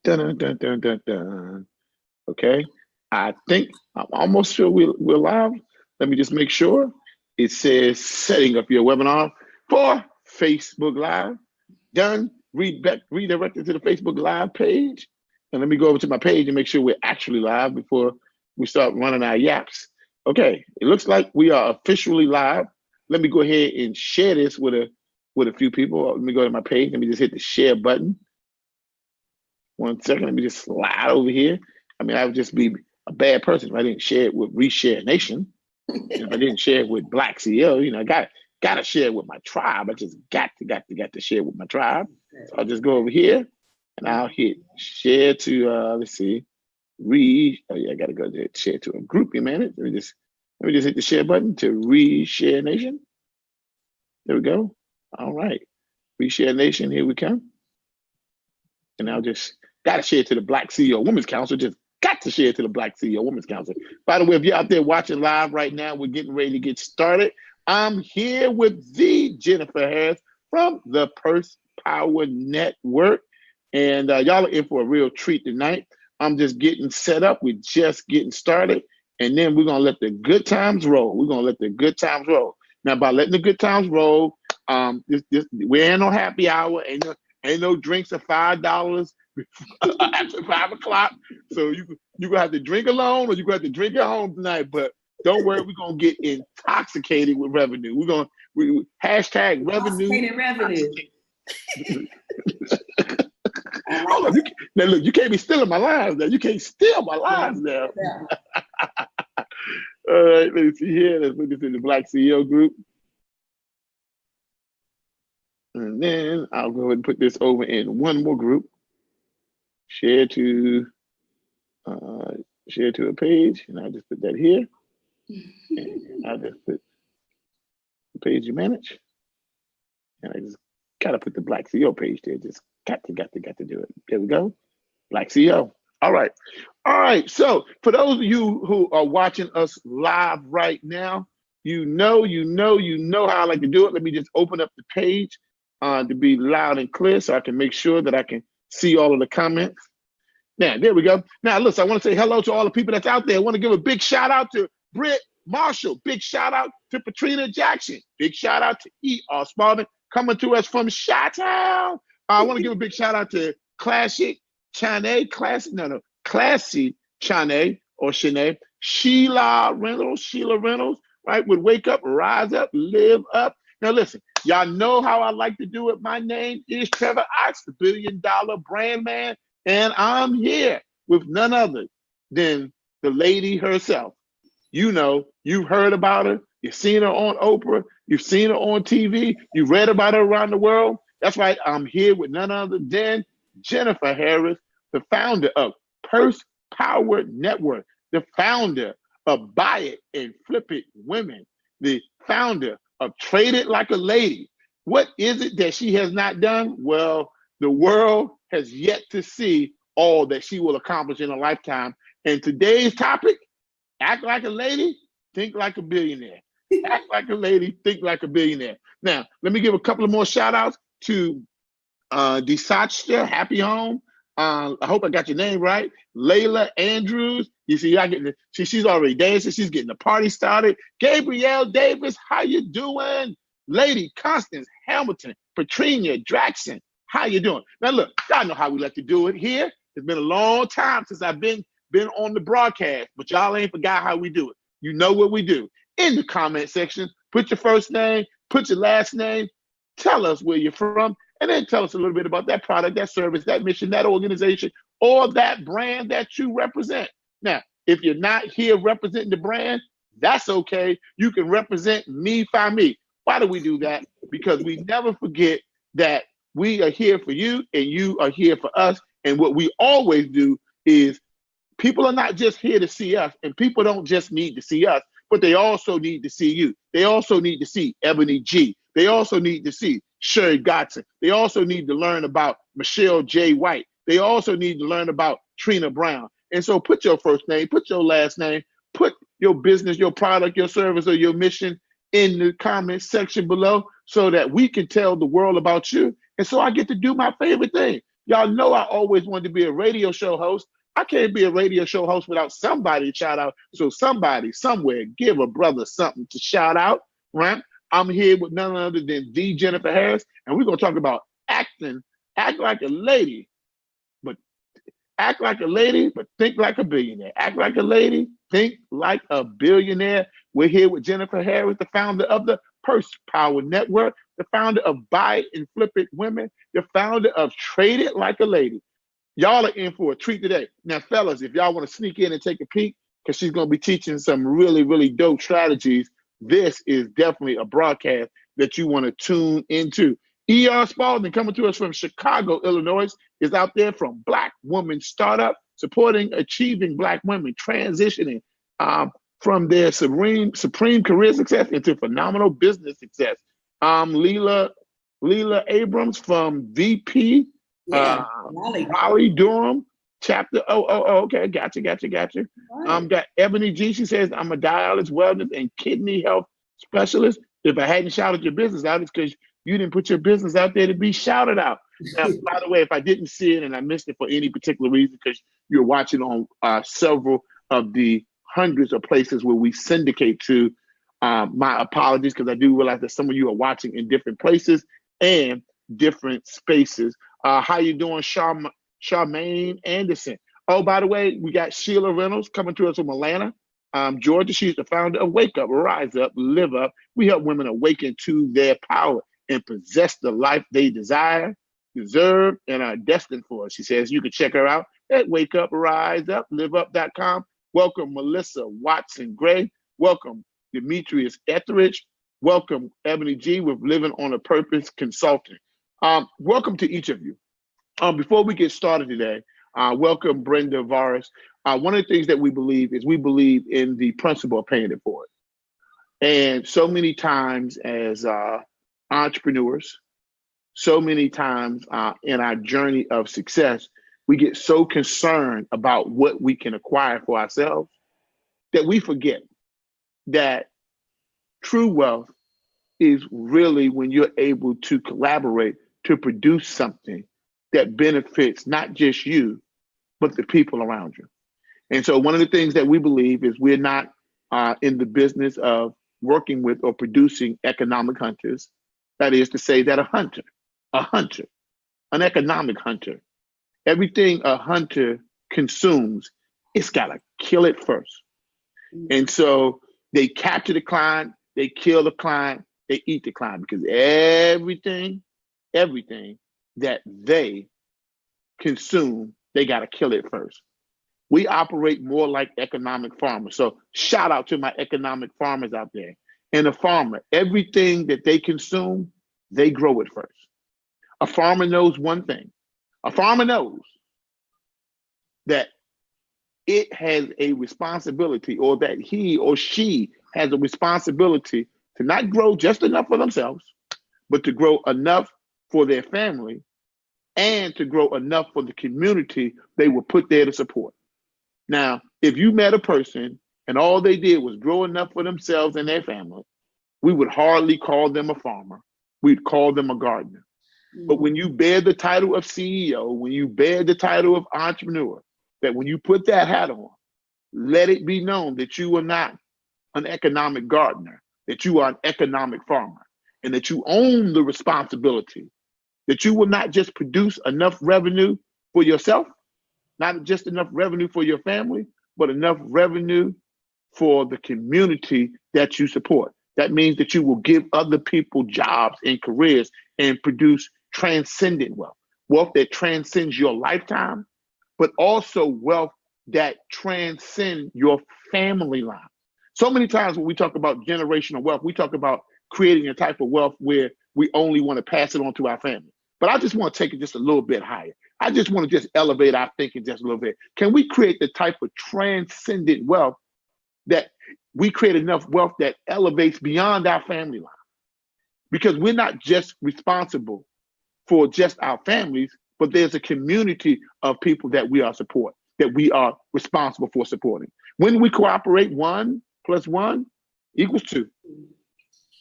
Dun, dun, dun, dun, dun, dun. Okay. I think I'm almost sure we're live. Let me just make sure. It says setting up your webinar for Facebook Live. Done. Redirected to the Facebook Live page. And let me go over to my page and make sure we're actually live before we start running our yaps. Okay, it looks like we are officially live. Let me go ahead and share this with a few people. Let me go to my page. Let me just hit the share button. 1 second. Let me just slide over here. I mean, I would just be a bad person if I didn't share it with Reshare Nation. If I didn't share it with Black CEO, I got to share it with my tribe. I just got to share it with my tribe. So I'll just go over here and I'll hit share to let's see, I got to go to share to a group. You man, let me just hit the share button to Reshare Nation. There we go. All right, Reshare Nation, here we come. And I'll just got to share it to the Black CEO Women's Council. Just got to share it to the Black CEO Women's Council. By the way, if you're out there watching live right now, we're getting ready to get started. I'm here with the Jennifer Harris from the Purse Power Network. And y'all are in for a real treat tonight. I'm just getting set up. We're just getting started. And then we're going to let the good times roll. We're going to let the good times roll. Now, by letting the good times roll, we ain't no happy hour. Ain't no drinks of $5 after 5 o'clock. So you're going to have to drink alone or you're going to have to drink at home tonight. But don't worry, we're going to get intoxicated with revenue. Hashtag revenue. Revenue. Hold on. Now, look, you can't be stealing my lines now. You can't steal my lines now. Yeah. All right, let's see here. Let's put this in the Black CEO group. And then I'll go ahead and put this over in one more group. Share to a page, and I'll just put that here. And I'll just put the page you manage. And I just gotta put the Black CEO page there. Just got to do it. There we go. Black CEO. All right. So for those of you who are watching us live right now, you know how I like to do it. Let me just open up the page to be loud and clear so I can make sure that I can see all of the comments. Now, there we go. Now, listen, I want to say hello to all the people that's out there. I want to give a big shout out to Britt Marshall. Big shout out to Patrina Jackson. Big shout out to E.R. Spalding coming to us from Chi-Town. I want to give a big shout out to Classy Chane, or Shanae, Sheila Reynolds, right? Would wake up, rise up, live up. Now listen, y'all know how I like to do it. My name is Trevor Ox, the $1 billion brand man, and I'm here with none other than the lady herself. You've heard about her, you've seen her on Oprah, you've seen her on TV, you've read about her around the world. That's right, I'm here with none other than Jennifer Harris, the founder of Purse Power Network, the founder of Buy It and Flip It Women, the founder of Trade It Like a Lady. What is it that she has not done? Well, the world has yet to see all that she will accomplish in a lifetime. And today's topic, act like a lady, think like a billionaire. Act like a lady, think like a billionaire. Now, let me give a couple of more shout outs to Desachta, Happy Home. I hope I got your name right. Layla Andrews. You see, she's already dancing. She's getting the party started. Gabrielle Davis, how you doing? Lady Constance Hamilton, Patricia Jackson, how you doing? Now look, y'all know how we like to do it here. It's been a long time since I've been on the broadcast, but y'all ain't forgot how we do it. You know what we do. In the comment section, put your first name, put your last name, tell us where you're from, and then tell us a little bit about that product, that service, that mission, that organization, or that brand that you represent. Now, if you're not here representing the brand, that's okay. You can represent me by me. Why do we do that? Because we never forget that we are here for you and you are here for us. And what we always do is people are not just here to see us, and people don't just need to see us, but they also need to see you. They also need to see Ebony G. They also need to see Sherry Godson. They also need to learn about Michelle J. White. They also need to learn about Trina Brown. And so put your first name, put your last name, put your business, your product, your service, or your mission in the comment section below so that we can tell the world about you. And so I get to do my favorite thing. Y'all know I always wanted to be a radio show host. I can't be a radio show host without somebody to shout out. So somebody, somewhere, give a brother something to shout out, right? I'm here with none other than the Jennifer Harris, and we're going to talk about acting, act like a lady, but act like a lady, but think like a billionaire. Act like a lady, think like a billionaire. We're here with Jennifer Harris, the founder of the Purse Power Network, the founder of Buy and Flip It Women, the founder of Trade It Like a Lady. Y'all are in for a treat today. Now, fellas, if y'all want to sneak in and take a peek, because she's going to be teaching some really, really dope strategies, this is definitely a broadcast that you want to tune into. E.R. Spalding, coming to us from Chicago, Illinois, is out there from Black Woman Startup, supporting achieving Black women, transitioning from their supreme career success into phenomenal business success. Leela Abrams from VP, Raleigh Durham, chapter. Okay, gotcha. Right. Got Ebony G. She says, I'm a dialysis, wellness, and kidney health specialist. If I hadn't shouted your business out, it's because you didn't put your business out there to be shouted out. Now, by the way, if I didn't see it and I missed it for any particular reason, because you're watching on several of the hundreds of places where we syndicate to, my apologies, because I do realize that some of you are watching in different places and different spaces. How you doing, Charmaine Anderson? Oh, by the way, we got Sheila Reynolds coming to us from Atlanta, Georgia. She's the founder of Wake Up, Rise Up, Live Up. We help women awaken to their power and possess the life they desire, deserve, and are destined for. She says you can check her out at wakeupriseUpliveUp.com. Welcome, Melissa Watson Gray. Welcome, Demetrius Etheridge. Welcome, Ebony G. with Living on a Purpose Consulting. Welcome to each of you. Before we get started today, welcome, Brenda Varis. One of the things that we believe is we believe in the principle of paying it forward. And so many times as entrepreneurs, so many times in our journey of success, we get so concerned about what we can acquire for ourselves that we forget that true wealth is really when you're able to collaborate to produce something that benefits not just you, but the people around you. And so one of the things that we believe is we're not in the business of working with or producing economic hunters. That is to say that a hunter, an economic hunter, everything a hunter consumes, it's got to kill it first. And so they capture the client, they kill the client, they eat the client, because everything that they consume, they got to kill it first. We operate more like economic farmers. So shout out to my economic farmers out there. And a farmer, everything that they consume, they grow it first. A farmer knows one thing. A farmer knows that it has a responsibility, or that he or she has a responsibility to not grow just enough for themselves, but to grow enough for their family and to grow enough for the community they were put there to support. Now, if you met a person and all they did was grow enough for themselves and their family, we would hardly call them a farmer. We'd call them a gardener. But when you bear the title of CEO, when you bear the title of entrepreneur, that when you put that hat on, let it be known that you are not an economic gardener, that you are an economic farmer, and that you own the responsibility, that you will not just produce enough revenue for yourself, not just enough revenue for your family, but enough revenue for the community that you support. That means that you will give other people jobs and careers and produce transcendent wealth, wealth that transcends your lifetime, but also wealth that transcends your family line. So many times when we talk about generational wealth, we talk about creating a type of wealth where we only want to pass it on to our family. But I just want to take it just a little bit higher. I just want to just elevate our thinking just a little bit. Can we create the type of transcendent wealth that we create enough wealth that elevates beyond our family line? Because we're not just responsible for just our families, but there's a community of people that we are supporting, that we are responsible for supporting. When we cooperate, 1 + 1 = 2.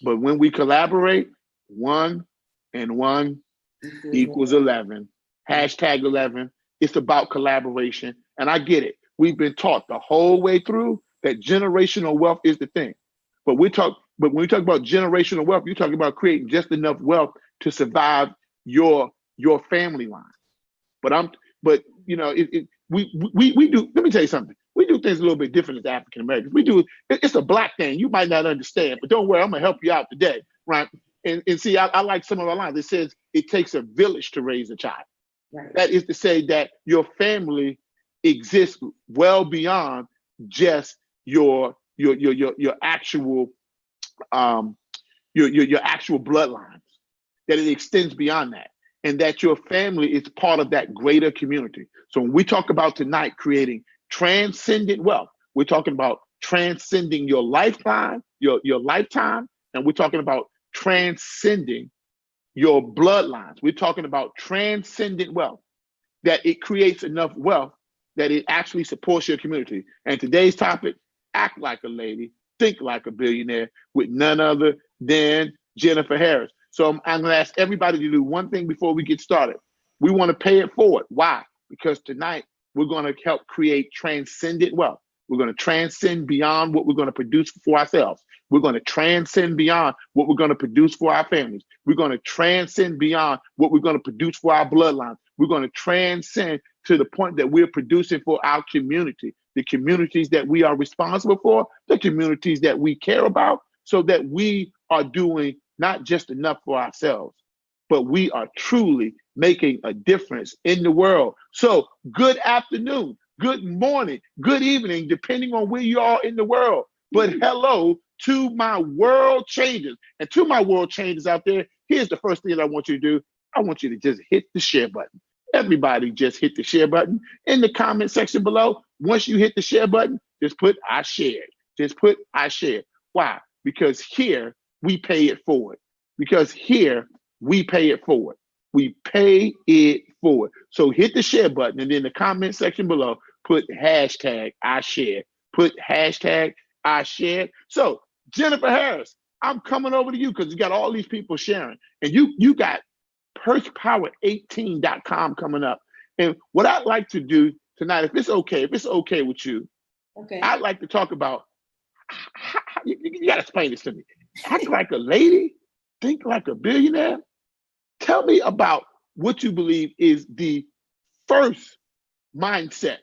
But when we collaborate, 1 + 1 = 11. Hashtag 11. It's about collaboration. And I get it. We've been taught the whole way through that generational wealth is the thing. But when we talk about generational wealth, you're talking about creating just enough wealth to survive your family line. But we do. Let me tell you something. We do things a little bit different as African Americans. It's a black thing. You might not understand, but don't worry, I'm gonna help you out today, right? And see, I like some of our lines. It says it takes a village to raise a child. Right. That is to say that your family exists well beyond just your actual your actual bloodlines. That it extends beyond that, and that your family is part of that greater community. So when we talk about tonight creating transcendent wealth, we're talking about transcending your lifetime, your lifetime, and we're talking about transcending your bloodlines. We're talking about transcendent wealth, that it creates enough wealth that it actually supports your community. And today's topic, act like a lady, think like a billionaire, with none other than Jennifer Harris. So I'm going to ask everybody to do one thing before we get started. We want to pay it forward. Why? Because tonight we're going to help create transcendent wealth. We're going to transcend beyond what we're going to produce for ourselves. We're going to transcend beyond what we're going to produce for our families. We're going to transcend beyond what we're going to produce for our bloodlines. We're going to transcend to the point that we're producing for our community, the communities that we are responsible for, the communities that we care about, so that we are doing not just enough for ourselves, but we are truly making a difference in the world. So good afternoon, good morning, good evening, depending on where you are in the world. But hello to my world changers. And to my world changers out there, here's the first thing that I want you to do. I want you to just hit the share button. Everybody just hit the share button in the comment section below. Once you hit the share button, just put I shared. Just put I shared. Why? Because here we pay it forward. Because here we pay it forward. We pay it forward. So hit the share button and in the comment section below, put hashtag I shared. Put hashtag I shared. So Jennifer Harris, I'm coming over to you because you got all these people sharing. And you got pursepower18.com coming up. And what I'd like to do tonight, if it's okay with you, okay, I'd like to talk about you got to explain this to me. Act like a lady, think like a billionaire. Tell me about what you believe is the first mindset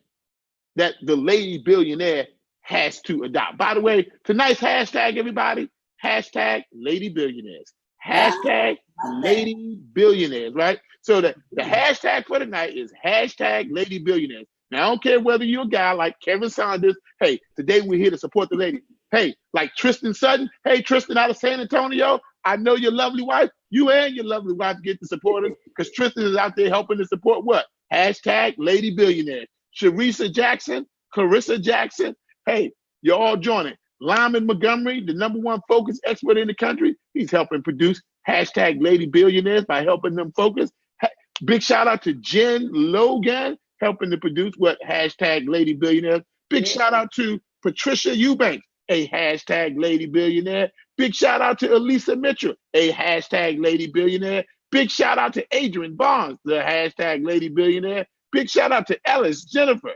that the lady billionaire has to adopt. By the way, tonight's hashtag, everybody, hashtag lady billionaires. Hashtag lady billionaires, right? So the hashtag for tonight is hashtag lady billionaires. Now, I don't care whether you're a guy like Kevin Saunders. Hey, today we're here to support the lady. Hey, like Tristan Sutton. Hey, Tristan out of San Antonio. I know your lovely wife. You and your lovely wife get the supporters because Tristan is out there helping to support what? Hashtag lady billionaires. Sharissa Jackson, Clarissa Jackson. Hey, you're all joining. Lyman Montgomery, the #1 focus expert in the country. He's helping produce hashtag lady billionaires by helping them focus. Big shout out to Jen Logan, helping to produce what? Hashtag lady billionaires. Big shout out to Patricia Eubanks, a hashtag lady billionaire. Big shout out to Elisa Mitchell, a hashtag lady billionaire. Big shout out to Adrian Barnes, the hashtag lady billionaire. Big shout out to Ellis Jennifer.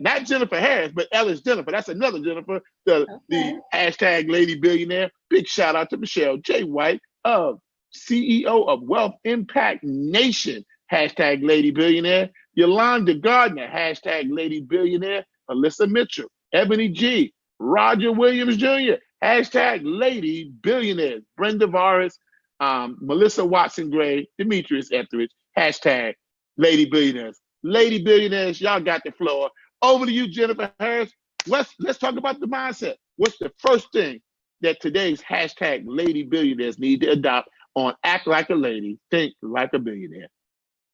Not Jennifer Harris, but Ellis Jennifer. That's another Jennifer, the hashtag lady billionaire. Big shout out to Michelle J. White, CEO of Wealth Impact Nation, hashtag lady billionaire. Yolanda Gardner, hashtag lady billionaire. Alyssa Mitchell, Ebony G, Roger Williams Jr., hashtag lady billionaires. Brenda Varis, Melissa Watson Gray, Demetrius Etheridge, hashtag lady billionaires. Lady billionaires, y'all got the floor. Over to you, Jennifer Harris. Let's talk about the mindset. What's the first thing that today's hashtag lady billionaires need to adopt on act like a lady, think like a billionaire?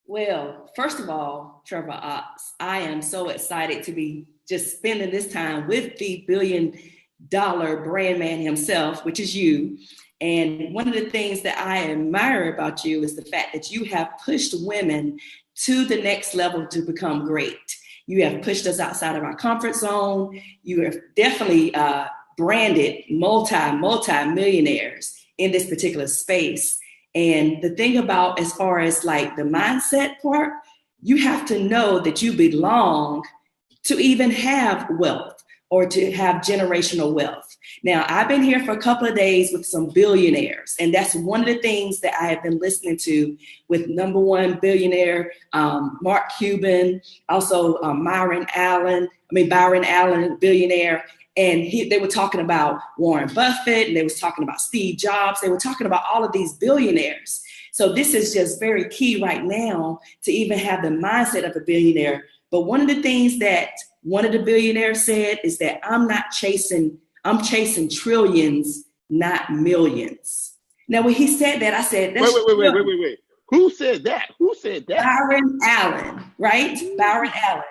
Well, first of all, Trevor, I am so excited to be just spending this time with the billion-dollar brand man himself, which is you. And one of the things that I admire about you is the fact that you have pushed women to the next level to become great. You have pushed us outside of our comfort zone. You have definitely branded multi-millionaires in this particular space. And the thing about as far as like the mindset part, you have to know that you belong to even have wealth or to have generational wealth. Now, I've been here for a couple of days with some billionaires, and that's one of the things that I have been listening to with number one billionaire, Mark Cuban, also Byron Allen, billionaire. And they were talking about Warren Buffett, and they was talking about Steve Jobs. They were talking about all of these billionaires. So this is just very key right now to even have the mindset of a billionaire. But one of the things that one of the billionaires said is that I'm chasing trillions, not millions. Now, when he said that, I said, that's wait. Who said that? Byron Allen, right? Byron Allen.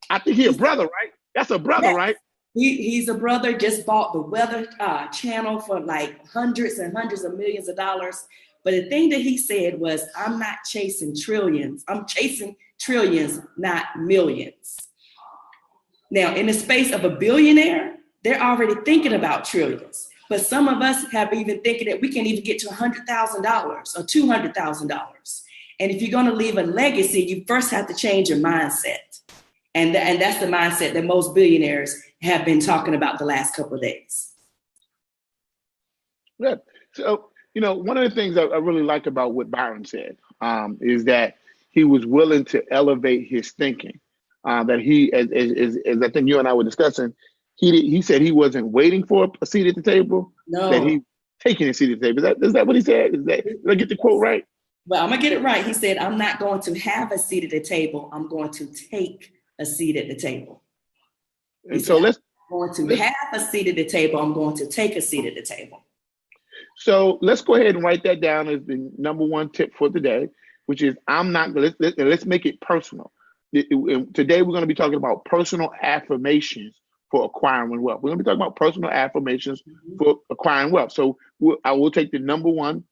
I think he's a brother, right? That's a brother, right? He's a brother, just bought the Weather Channel for like hundreds and hundreds of millions of dollars. But the thing that he said was, I'm not chasing trillions. I'm chasing trillions, not millions. Now, in the space of a billionaire, they're already thinking about trillions. But some of us have even thinking that we can even get to $100,000 or $200,000. And if you're going to leave a legacy, you first have to change your mindset. And that's the mindset that most billionaires have been talking about the last couple of days. Yeah. So, one of the things I really like about what Byron said is that he was willing to elevate his thinking. That he, as I think you and I were discussing, he said he wasn't waiting for a seat at the table. No. That he taking a seat at the table. Is that what he said? Did I get the quote right? Well, I'm gonna get it right. He said, I'm not going to have a seat at the table. I'm going to take a seat at the table. And so I'm going to have a seat at the table. I'm going to take a seat at the table. So let's go ahead and write that down as the number one tip for today, which is let's make it personal. Today we're going to be talking about personal affirmations for acquiring wealth. We're going to be talking about personal affirmations for acquiring wealth. So I will take the number one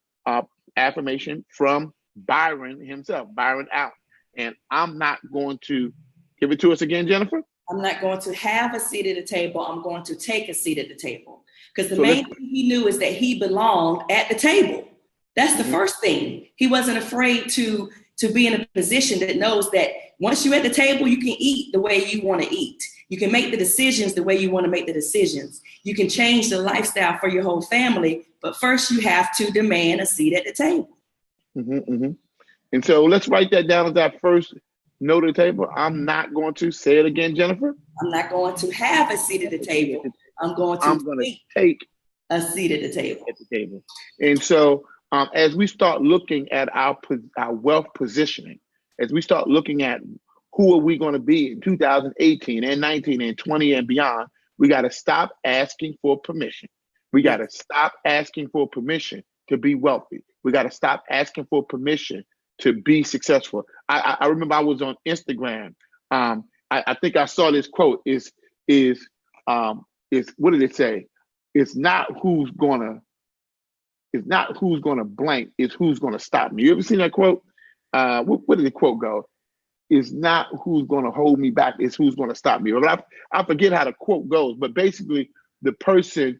affirmation from Byron himself, Byron Allen. And I'm not going to give it to us again, Jennifer. I'm not going to have a seat at the table. I'm going to take a seat at the table. Because the main thing he knew is that he belonged at the table. That's the first thing. He wasn't afraid to be in a position that knows that once you're at the table, you can eat the way you want to eat. You can make the decisions the way you want to make the decisions. You can change the lifestyle for your whole family, but first you have to demand a seat at the table. And so let's write that down as our first note of the table. I'm not going to say it again, Jennifer. I'm not going to have a seat at the table. I'm going to take a seat at the table. And so as we start looking at our wealth positioning, as we start looking at who are we going to be in 2018 and 19 and 20 and beyond, we got to stop asking for permission. We got to stop asking for permission to be wealthy. We got to stop asking for permission to be successful. I remember I was on Instagram. I think I saw this quote is what did it say? It's not who's gonna blank, it's who's gonna stop me. You ever seen that quote? Where did the quote go? It's not who's gonna hold me back, it's who's gonna stop me. But I forget how the quote goes, but basically the person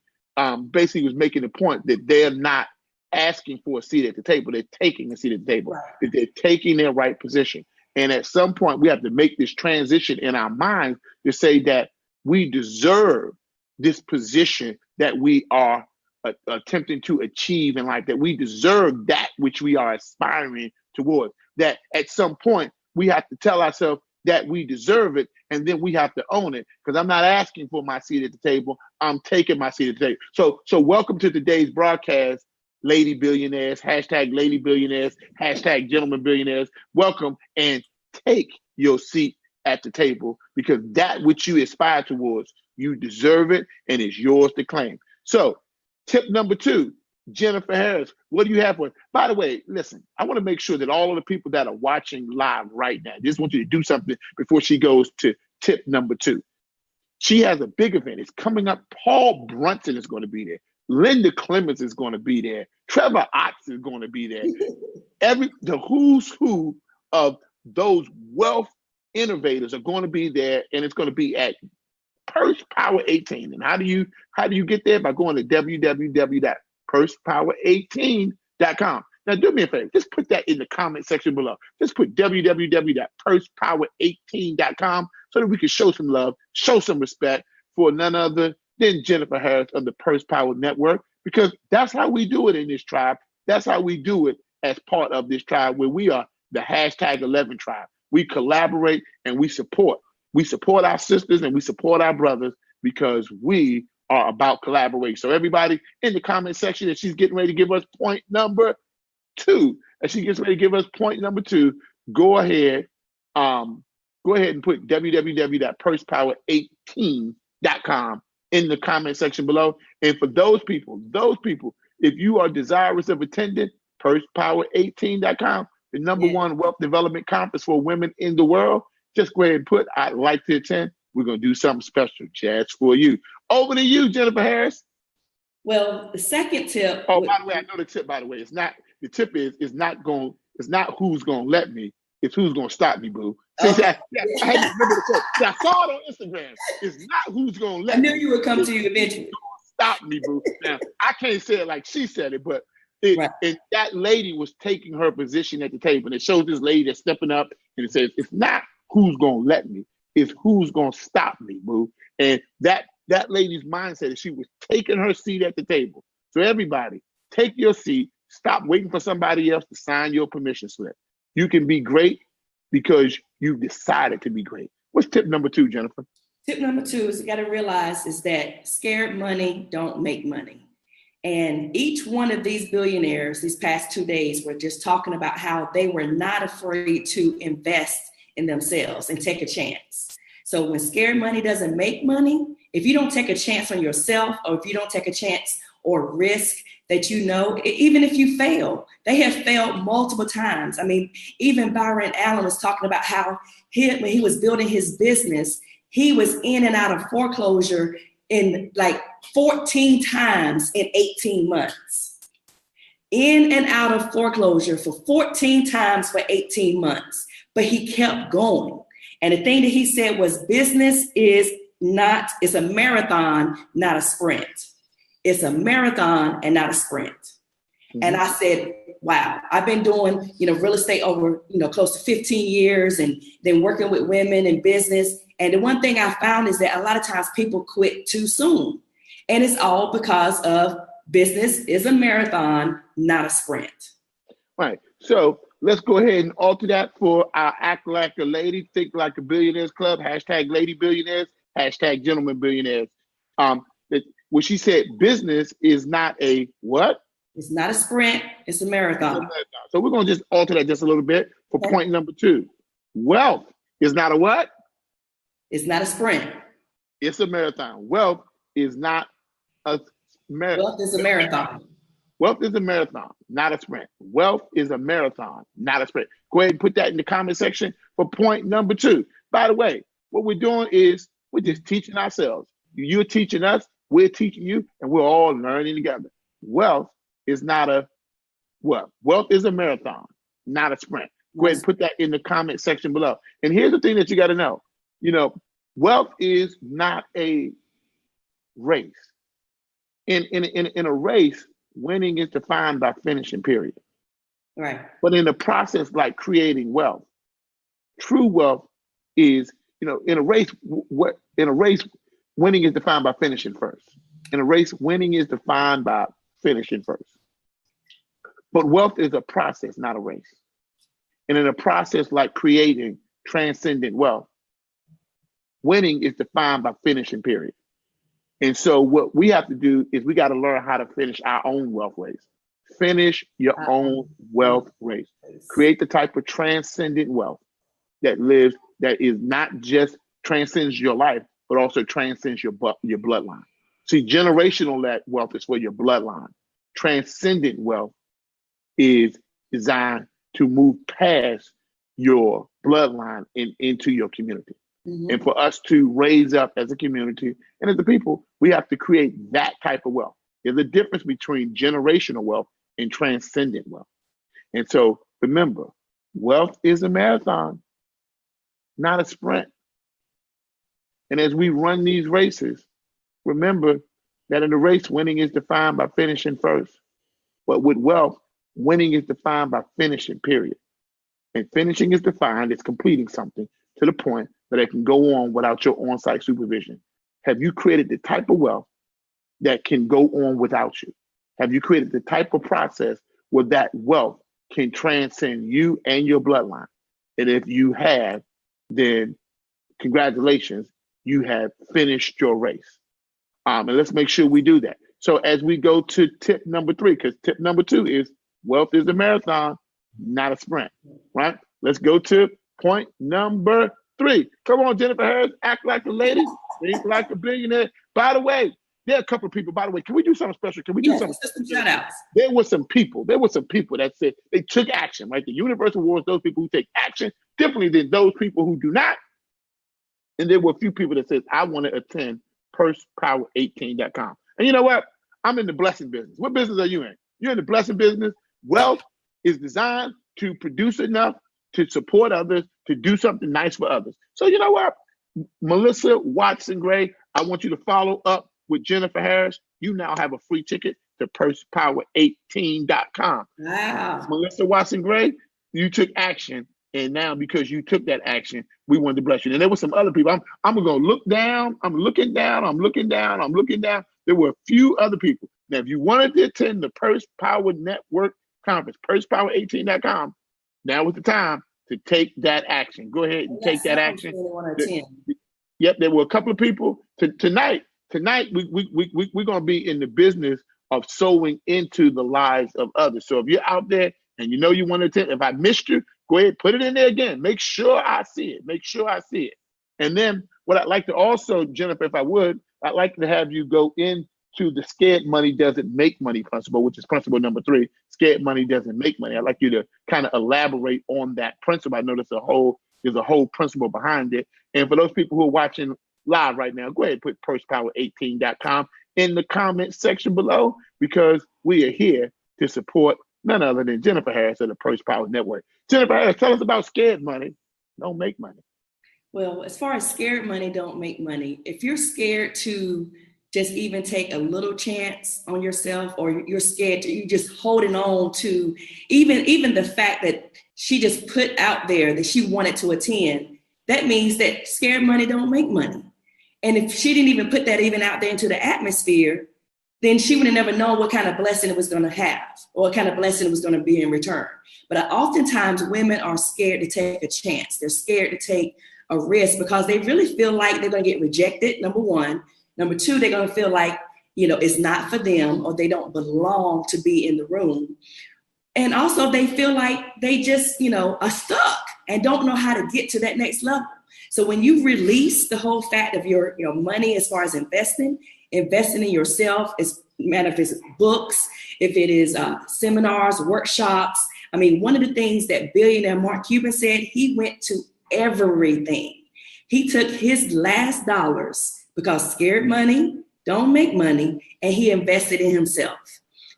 basically was making the point that they're not asking for a seat at the table, they're taking a seat at the table, that they're taking their right position. And at some point we have to make this transition in our minds to say that we deserve this position that we are attempting to achieve in life, that we deserve that which we are aspiring towards, that at some point we have to tell ourselves that we deserve it, and then we have to own it, because I'm not asking for my seat at the table, I'm taking my seat at the table. So welcome to today's broadcast, lady billionaires, hashtag lady billionaires, hashtag gentlemen billionaires. Welcome, and take your seat at the table, because that which you aspire towards, you deserve it, and it's yours to claim. So tip number 2, Jennifer Harris, what do you have for us? By the way, listen, I want to make sure that all of the people that are watching live right now, just want you to do something before she goes to tip number 2. She has a big event. It's coming up. Paul Brunson is going to be there. Linda Clemens is going to be there. Trevor Ox is going to be there. The who's who of those wealth innovators are going to be there, and it's going to be at Purse Power 18. And how do you get there? By going to www.pursepower18.com. Now, do me a favor. Just put that in the comment section below. Just put www.pursepower18.com so that we can show some love, show some respect for none other than Jennifer Harris of the Purse Power Network, because that's how we do it in this tribe. That's how we do it as part of this tribe, where we are the hashtag 11 tribe. We collaborate and we support. We support our sisters and we support our brothers because we are about collaboration. So everybody in the comment section, that she's getting ready to give us point number 2, as she gets ready to give us point number 2, go ahead and put www.pursepower18.com in the comment section below. And for those people, if you are desirous of attending pursepower18.com, the number one wealth development conference for women in the world, just go ahead and put, I'd like to attend. We're going to do something special just for you. Over to you, Jennifer Harris. Well, the second tip. Oh, by the way, I know the tip, by the way. It's not, the tip is not who's going to let me. It's who's going to stop me, boo. See, I had to remember the quote. I saw it on Instagram. It's not who's going to let me. I knew you would come to you eventually. Stop me, boo. Now, I can't say it like she said it, but and that lady was taking her position at the table. And it shows this lady that's stepping up, and it says, it's not who's going to let me. It's who's going to stop me, boo. And that lady's mindset is she was taking her seat at the table. So everybody, take your seat. Stop waiting for somebody else to sign your permission slip. You can be great because you've decided to be great. What's tip number 2, Jennifer? Tip number 2 is you got to realize is that scared money don't make money. And each one of these billionaires these past 2 days were just talking about how they were not afraid to invest in themselves and take a chance. So when scared money doesn't make money, if you don't take a chance on yourself, or if you don't take a chance or risk that even if you fail, they have failed multiple times. I mean, even Byron Allen was talking about how when he was building his business, he was in and out of foreclosure in like 14 times in 18 months. In and out of foreclosure for 14 times for 18 months. But he kept going. And the thing that he said was business it's a marathon, not a sprint. It's a marathon and not a sprint. Mm-hmm. And I said, wow, I've been doing, real estate over, close to 15 years and then working with women in business. And the one thing I found is that a lot of times people quit too soon. And it's all because of business is a marathon, not a sprint. Right. So let's go ahead and alter that for our Act Like a Lady, Think Like a Billionaires Club, hashtag Lady Billionaires, hashtag Gentlemen Billionaires. When she said business is not a what? It's not a sprint, it's a marathon. So we're going to just alter that just a little bit for point number 2. Wealth is not a what? It's not a sprint. It's a marathon. Wealth is not a marathon. Wealth is a marathon. Wealth is a marathon, not a sprint. Wealth is a marathon, not a sprint. Go ahead and put that in the comment section for point number 2. By the way, what we're doing is we're just teaching ourselves. You're teaching us, we're teaching you, and we're all learning together. Wealth is not a what? Wealth is a marathon, not a sprint. Go ahead and put that in the comment section below. And here's the thing that you got to know. Wealth is not a race. In a race, winning is defined by finishing, period. Right. But in the process, like creating wealth, true wealth is, in a race, winning is defined by finishing first. In a race, winning is defined by finishing first. But wealth is a process, not a race. And in a process like creating transcendent wealth, winning is defined by finishing, period. And so what we have to do is we got to learn how to finish our own wealth race. Finish your own wealth race. Create the type of transcendent wealth that is not just transcends your life, but also transcends your bloodline. See, generational wealth is for your bloodline. Transcendent wealth is designed to move past your bloodline and into your community. Mm-hmm. And for us to raise up as a community and as a people, we have to create that type of wealth. There's a difference between generational wealth and transcendent wealth. And so remember, wealth is a marathon, not a sprint. And as we run these races, remember that in the race, winning is defined by finishing first. But with wealth, Winning is defined by finishing, period. And finishing is defined as completing something to the point that it can go on without your on-site supervision. Have you created the type of wealth that can go on without you? Have you created the type of process where that wealth can transcend you and your bloodline? And if you have, then congratulations, you have finished your race. And let's make sure we do that. So as we go to tip number 3, because tip number 2 is wealth is a marathon, not a sprint, right? Let's go to point number 3. Come on, Jennifer Harris, act like a lady, think like a billionaire. By the way, there are a couple of people, by the way, can we do something special? Can we do something special? Shout outs. There were some people that said they took action, right? The universal awards those people who take action differently than those people who do not. And there were a few people that said, I want to attend pursepower18.com. And you know what? I'm in the blessing business. What business are you in? You're in the blessing business. Wealth is designed to produce enough to support others, to do something nice for others. So you know what? Melissa Watson Gray, I want you to follow up with Jennifer Harris. You now have a free ticket to pursepower18.com. Wow. Melissa Watson Gray, you took action. And now because you took that action, we wanted to bless you. And there were some other people. I'm going to look down. I'm looking down. There were a few other people. Now, if you wanted to attend the Purse Power Network Conference, pursepower18.com, now is the time to take that action. Go ahead and take that action. Yep, there were a couple of people. Tonight, we're going to be in the business of sowing into the lives of others. So if you're out there and you know you want to attend, if I missed you, go ahead, put it in there again. Make sure I see it. And then what I'd like to also, Jennifer, if I would, I'd like to have you go into the scared money doesn't make money principle, which is principle number 3. Scared money doesn't make money. I'd like you to kind of elaborate on that principle. I know there's a whole principle behind it. And for those people who are watching live right now, go ahead and put pursepower18.com in the comment section below, because we are here to support none other than Jennifer Harris of the Purse Power Network. Jennifer Harris, tell us about scared money don't make money. Well, as far as scared money don't make money, if you're scared to just even take a little chance on yourself, or you're scared to, you just holding on to even the fact that she just put out there that she wanted to attend, that means that scared money don't make money. And if she didn't even put that even out there into the atmosphere, then she would have never known what kind of blessing it was going to have, or what kind of blessing it was going to be in return. But oftentimes women are scared to take a chance. They're scared to take a risk because they really feel like they're going to get rejected, number 1. Number 2, they're going to feel like, it's not for them, or they don't belong to be in the room. And also they feel like they just, are stuck and don't know how to get to that next level. So when you release the whole fact of your money as far as investing in yourself, as matter if it's books, if it is seminars, workshops. I mean, one of the things that billionaire Mark Cuban said, he went to everything. He took his last dollars because scared money don't make money, and he invested in himself.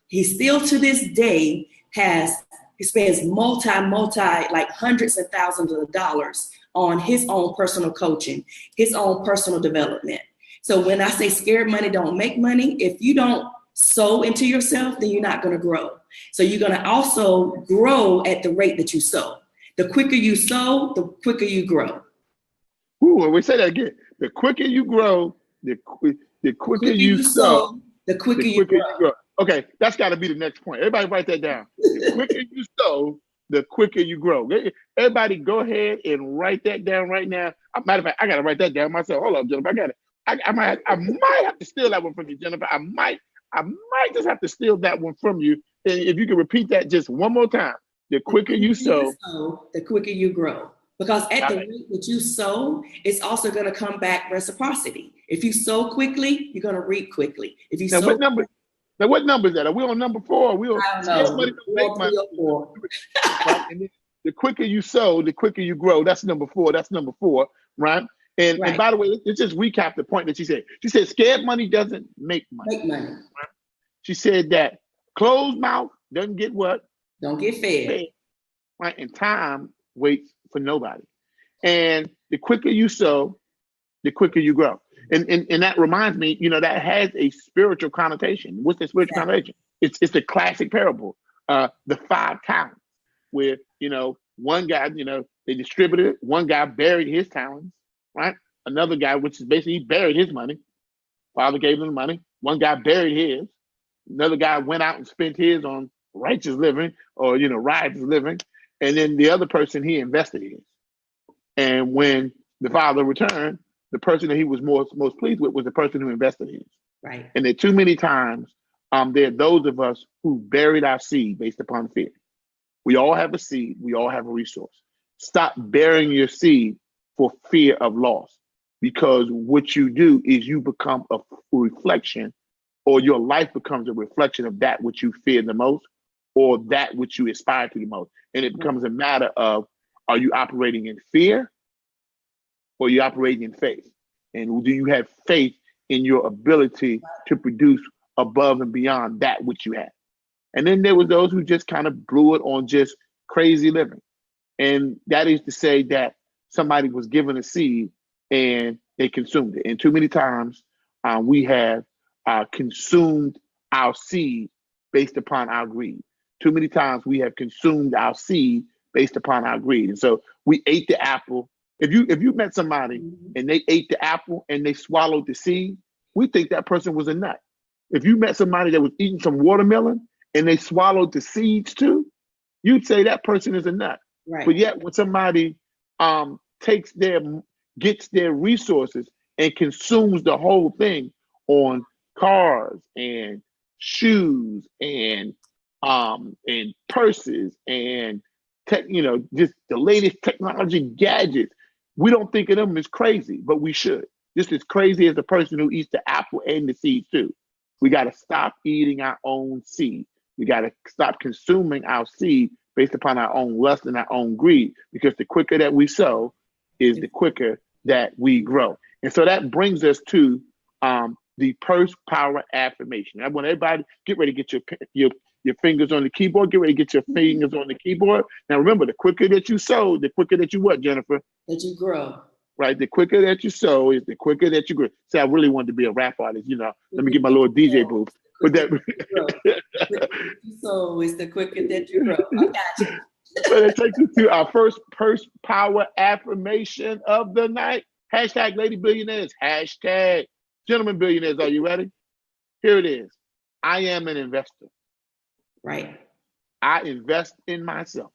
He still to this day he spends multi, like hundreds of thousands of dollars on his own personal coaching, his own personal development. So when I say scared money don't make money, if you don't sow into yourself, then you're not going to grow. So you're going to also grow at the rate that you sow. The quicker you sow, the quicker you grow. Ooh, we say that again. The quicker you grow, the quicker you sow, the quicker you grow. Okay, that's got to be the next point. Everybody write that down. The quicker you sow, the quicker you grow. Everybody go ahead and write that down right now. Matter of fact, I got to write that down myself. Hold up, Jennifer. I got it. I might have to steal that one from you, Jennifer. I might just have to steal that one from you. And if you can repeat that just one more time. The quicker you sow, the quicker you grow. Because at the rate that you sow, it's also going to come back reciprocity. If you sow quickly, you're going to reap quickly. If you what number is that? Are we on number 4? Are we on? I don't know. Right? And the quicker you sow, the quicker you grow. That's number 4. Right? And by the way, let's just recap the point that she said. She said scared money doesn't make money. Right? She said that closed mouth doesn't get what? Don't get fed. Right? And time waits for nobody. And the quicker you sow, the quicker you grow. And that reminds me, that has a spiritual connotation. What's the spiritual connotation? It's the classic parable the 5 talents, where, one guy, they distributed it. One guy buried his talents, right? Another guy, which is basically he buried his money. Father gave him the money. One guy buried his. Another guy went out and spent his on righteous living or, riotous living. And then the other person, he invested his. And when the father returned, the person that he was most pleased with was the person who invested his. Right. And there too many times, there are those of us who buried our seed based upon fear. We all have a seed. We all have a resource. Stop burying your seed for fear of loss, because what you do is you become a reflection, or your life becomes a reflection of that which you fear the most, or that which you aspire to the most. And it becomes a matter of, are you operating in fear, or are you operating in faith? And do you have faith in your ability to produce above and beyond that which you have? And then there was those who just kind of blew it on just crazy living. And that is to say that somebody was given a seed and they consumed it. And too many times we have consumed our seed based upon our greed. Too many times we have consumed our seed based upon our greed. And so we ate the apple. If you met somebody and they ate the apple and they swallowed the seed, we think that person was a nut. If you met somebody that was eating some watermelon and they swallowed the seeds too, you'd say that person is a nut. Right. But yet when somebody gets their resources and consumes the whole thing on cars and shoes and purses and just the latest technology gadgets, we don't think of them as crazy, but we should. Just as crazy as the person who eats the apple and the seeds too. We got to stop eating our own seed. We got to stop consuming our seed based upon our own lust and our own greed, because the quicker that we sow is the quicker that we grow. And so that brings us to the purse power affirmation. I want everybody get ready to get your fingers on the keyboard. Get ready to get your fingers on the keyboard. Now remember, the quicker that you sow, the quicker that you what, Jennifer? That you grow. Right, the quicker that you sow is the quicker that you grow. See, I really wanted to be a rap artist, Let me get my little DJ booth. But that so is the quicker that you grow. I got you. But it takes us to our first purse power affirmation of the night. Hashtag Lady Billionaires. Hashtag Gentlemen Billionaires. Are you ready? Here it is. I am an investor. Right. I invest in myself.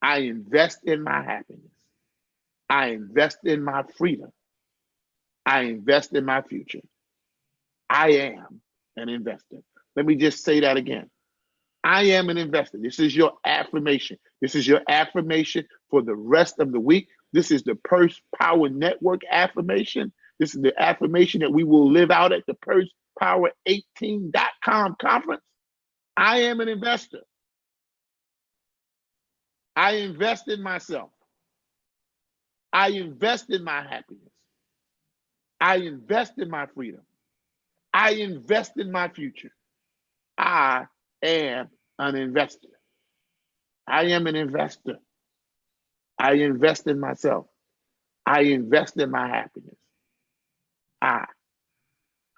I invest in my happiness. I invest in my freedom. I invest in my future. I am an investor. Let me just say that again. I am an investor. This is your affirmation. This is your affirmation for the rest of the week. This is the Purse Power Network affirmation. This is the affirmation that we will live out at the PursePower18.com conference. I am an investor. I invest in myself. I invest in my happiness. I invest in my freedom. I invest in my future. I am an investor. I am an investor. I invest in myself. I invest in my happiness. I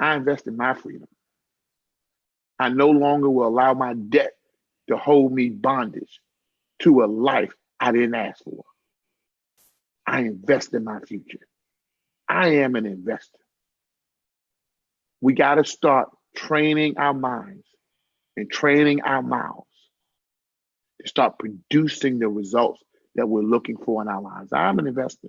invest in my freedom. I no longer will allow my debt to hold me bondage to a life I didn't ask for. I invest in my future. I am an investor. We got to start training our minds and training our mouths to start producing the results that we're looking for in our lives. I'm an investor.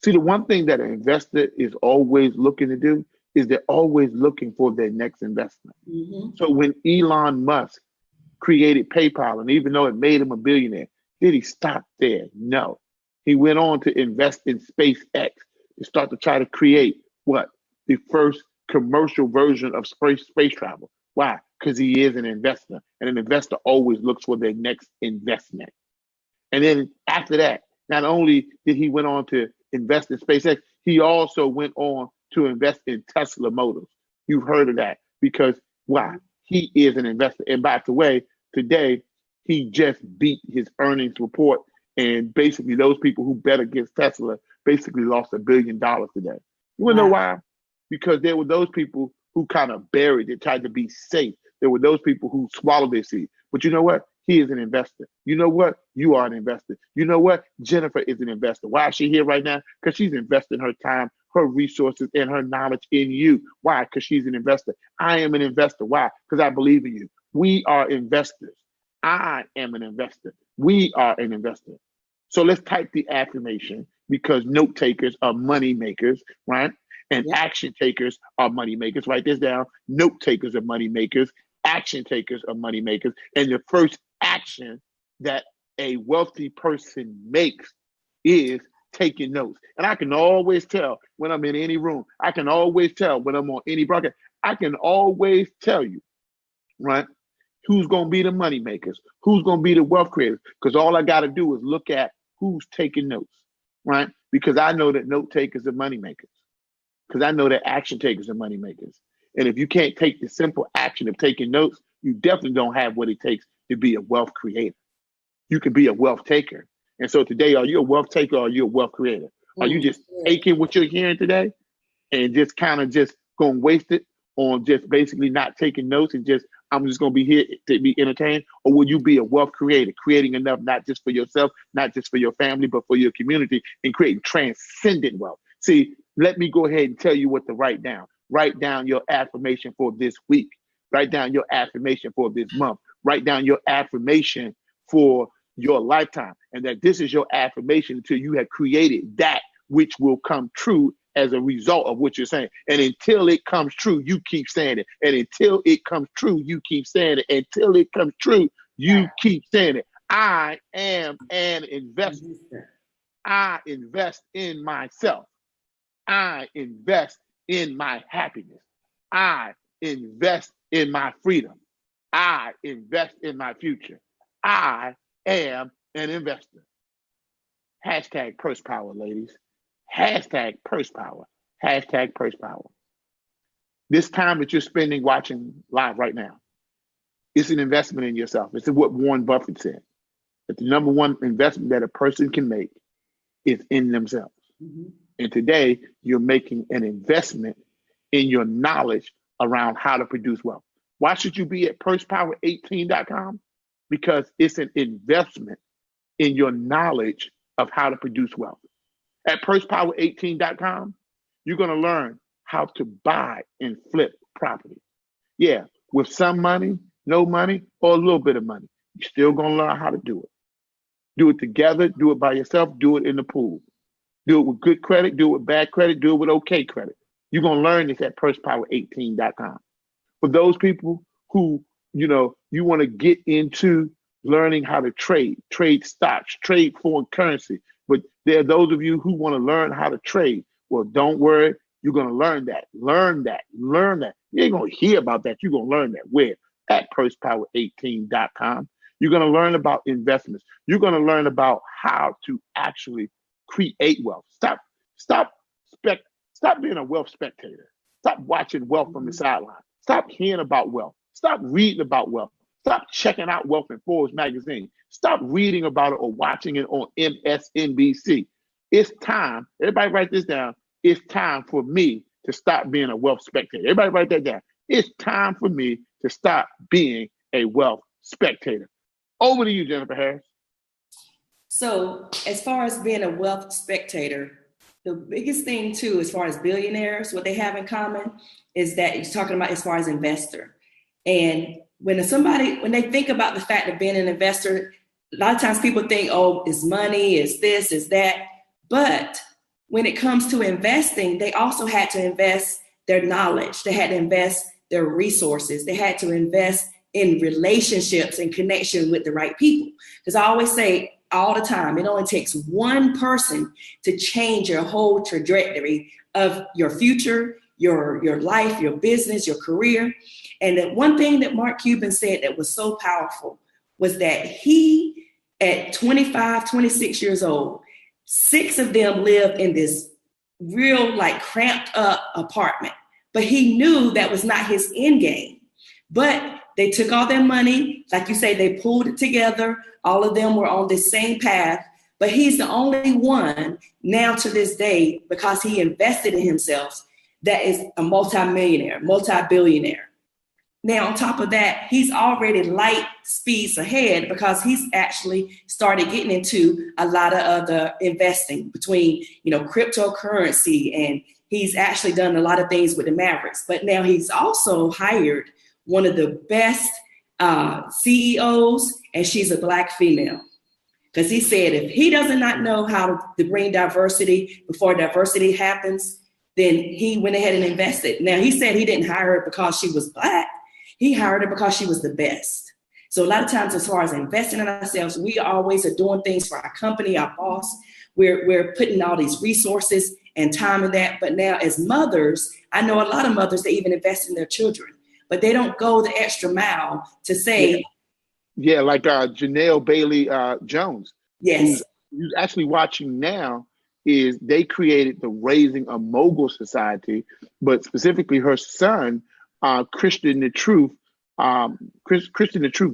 See, the one thing that an investor is always looking to do is they're always looking for their next investment. Mm-hmm. So when Elon Musk created PayPal, and even though it made him a billionaire, did he stop there? No. He went on to invest in SpaceX to start to try to create what? The first commercial version of space travel. Why? Because he is an investor, and an investor always looks for their next investment. And then after that, not only did he went on to invest in SpaceX, he also went on to invest in Tesla Motors. You've heard of that, because why? He is an investor. And by the way, today, he just beat his earnings report. And basically, those people who bet against Tesla basically lost $1 billion today. You want to know why? Because there were those people who kind of buried it, tried to be safe. There were those people who swallowed their seed. But you know what? He is an investor. You know what? You are an investor. You know what? Jennifer is an investor. Why is she here right now? Because she's investing her time, her resources, and her knowledge in you. Why? Because she's an investor. I am an investor. Why? Because I believe in you. We are investors. I am an investor. We are an investor. So let's type the affirmation, because note takers are money makers, right? And action takers are money makers. Write this down. Note takers are money makers. Action takers are money makers. And the first action that a wealthy person makes is taking notes. And I can always tell when I'm in any room. I can always tell when I'm on any broadcast. I can always tell you, right, who's going to be the money makers, who's going to be the wealth creators, because all I got to do is look at who's taking notes, right? Because I know that note takers are money makers, because I know that action takers are money makers. And if you can't take the simple action of taking notes, you definitely don't have what it takes to be a wealth creator. You can be a wealth taker. And so today, are you a wealth taker or are you a wealth creator? Are you just taking what you're hearing today and just kind of just going to waste it on just basically not taking notes and just, I'm just going to be here to be entertained? Or will you be a wealth creator, creating enough, not just for yourself, not just for your family, but for your community, and creating transcendent wealth? See, let me go ahead and tell you what to write down. Write down your affirmation for this week. Write down your affirmation for this month. Write down your affirmation for your lifetime. And that this is your affirmation until you have created that which will come true as a result of what you're saying. And until it comes true, you keep saying it. And until it comes true, you keep saying it. Until it comes true, you keep saying it. I am an investor. I invest in myself. I invest in my happiness. I invest in my freedom. I invest in my future. I am an investor. Hashtag purse power, ladies. Hashtag purse power. Hashtag purse power. This time that you're spending watching live right now, it's an investment in yourself. It's what Warren Buffett said. That the number one investment that a person can make is in themselves. Mm-hmm. And today, you're making an investment in your knowledge around how to produce wealth. Why should you be at pursepower18.com? Because it's an investment in your knowledge of how to produce wealth. At pursepower18.com, you're going to learn how to buy and flip property. Yeah, with some money, no money, or a little bit of money. You're still going to learn how to do it. Do it together, do it by yourself, do it in the pool. Do it with good credit, do it with bad credit, do it with okay credit. You're going to learn this at pursepower18.com. For those people who, you want to get into learning how to trade stocks, trade foreign currency, but there are those of you who want to learn how to trade. Well, don't worry. You're going to learn that. Learn that. You ain't going to hear about that. You're going to learn that. Where? At pursepower18.com. You're going to learn about investments. You're going to learn about how to actually create wealth. Stop being a wealth spectator. Stop watching wealth from the sideline. Stop hearing about wealth. Stop reading about wealth. Stop checking out wealth in Forbes magazine. Stop reading about it or watching it on MSNBC. It's time. Everybody write this down. It's time for me to stop being a wealth spectator. Everybody write that down. It's time for me to stop being a wealth spectator. Over to you, Jennifer Harris. So as far as being a wealth spectator, the biggest thing too, as far as billionaires, what they have in common is that you're talking about as far as investor. And when they think about the fact of being an investor, a lot of times people think, oh, it's money, it's this, it's that. But when it comes to investing, they also had to invest their knowledge. They had to invest their resources. They had to invest in relationships and connection with the right people. Because I always say all the time, it only takes one person to change your whole trajectory of your future, your life, your business, your career. And that one thing that Mark Cuban said that was so powerful was that he, at 25, 26 years old, 6 of them lived in this real cramped up apartment. But he knew that was not his end game. But they took all their money, like you say, they pulled it together. All of them were on this same path, but he's the only one now to this day, because he invested in himself, that is a multi-millionaire, multi-billionaire. Now, on top of that, he's already light speeds ahead because he's actually started getting into a lot of other investing between, cryptocurrency, and he's actually done a lot of things with the Mavericks. But now he's also hired one of the best CEOs, and she's a Black female. Because he said if he does not know how to bring diversity before diversity happens, then he went ahead and invested. Now, he said he didn't hire her because she was Black. He hired her because she was the best. So a lot of times, as far as investing in ourselves, we always are doing things for our company, our boss. We're putting all these resources and time in that. But now as mothers, I know a lot of mothers that even invest in their children, but they don't go the extra mile to say. Yeah, like Janelle Bailey Jones. Yes. Who's actually watching now, is they created the Raising a Mogul Society, but specifically her son, Christian the Truth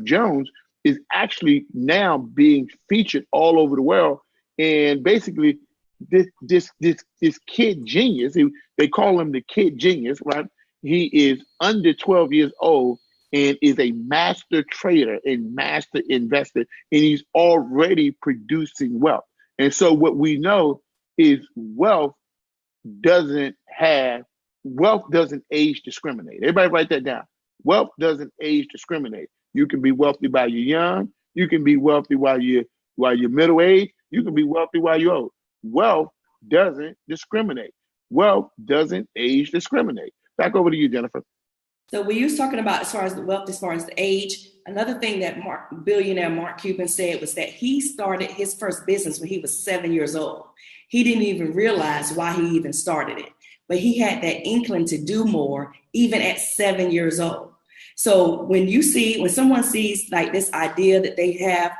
Jones, is actually now being featured all over the world. And basically, this kid genius, they call him the kid genius, right? He is under 12 years old and is a master trader and master investor, and he's already producing wealth. And so what we know is wealth doesn't age discriminate. Everybody write that down. Wealth doesn't age discriminate. You can be wealthy while you're young. You can be wealthy while you're middle aged. You can be wealthy while you're old. Wealth doesn't discriminate. Wealth doesn't age discriminate. Back over to you, Jennifer. So we was talking about as far as the wealth, as far as the age, another thing that billionaire Mark Cuban said was that he started his first business when he was 7 years old. He didn't even realize why he even started it, but he had that inkling to do more even at 7 years old. So when someone sees like this idea that they have,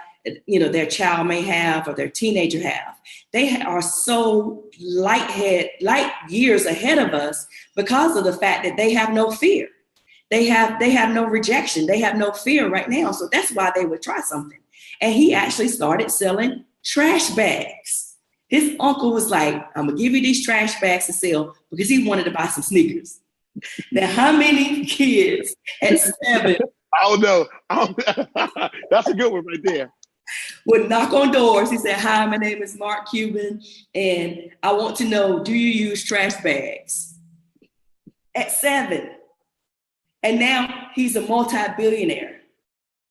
their child may have or their teenager have, they are so light years ahead of us because of the fact that they have no fear. They have no rejection. They have no fear right now. So that's why they would try something. And he actually started selling trash bags. His uncle was like, I'm going to give you these trash bags to sell, because he wanted to buy some sneakers. Now, how many kids at 7? I don't know. That's a good one right there. Would knock on doors. He said, hi, my name is Mark Cuban, and I want to know, do you use trash bags? At 7. And now he's a multi-billionaire.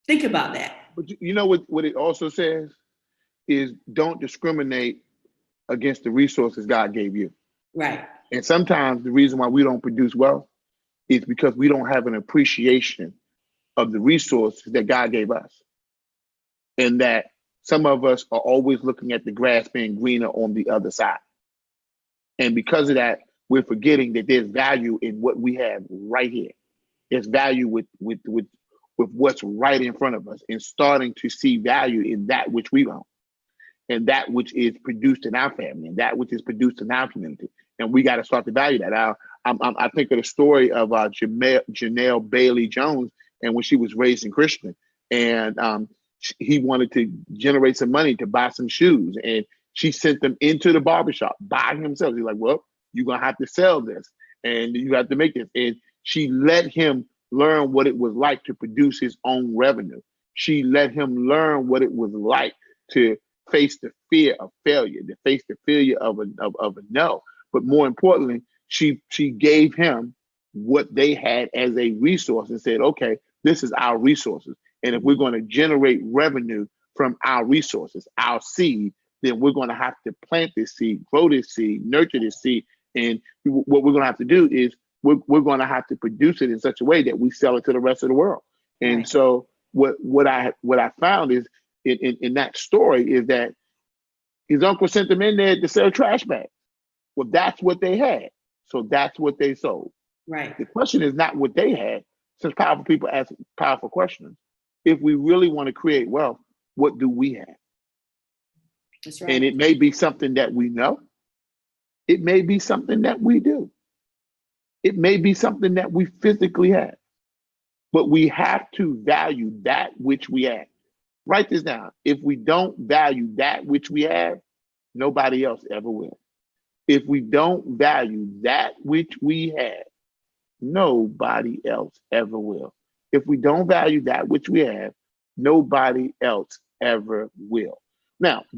Think about that. But you know what it also says is, don't discriminate against the resources God gave you. Right. And sometimes the reason why we don't produce wealth is because we don't have an appreciation of the resources that God gave us. And that some of us are always looking at the grass being greener on the other side. And because of that, we're forgetting that there's value in what we have right here. There's value with what's right in front of us, and starting to see value in that which we own, and that which is produced in our family, and that which is produced in our community. And we got to start to value that. I think of the story of Janelle Bailey Jones, and when she was raised in Christian, and he wanted to generate some money to buy some shoes, and she sent them into the barbershop by himself. He's like, well, you're going to have to sell this, and you have to make this. And she let him learn what it was like to produce his own revenue. She let him learn what it was like to face the fear of failure, to face the failure of a no. But more importantly, she gave him what they had as a resource and said, okay, this is our resources. And if we're going to generate revenue from our resources, our seed, then we're going to have to plant this seed, grow this seed, nurture this seed. And what we're going to have to do is we're going to have to produce it in such a way that we sell it to the rest of the world. And right. So what I found is in that story is that his uncle sent them in there to sell trash bags. Well, that's what they had. So that's what they sold. Right. The question is not what they had, since powerful people ask powerful questions. If we really want to create wealth, what do we have? That's right. And it may be something that we know. It may be something that we do. It may be something that we physically have. But we have to value that which we have. Write this down. If we don't value that which we have, nobody else ever will. If we don't value that which we have, nobody else ever will. If we don't value that which we have, nobody else ever will. Now,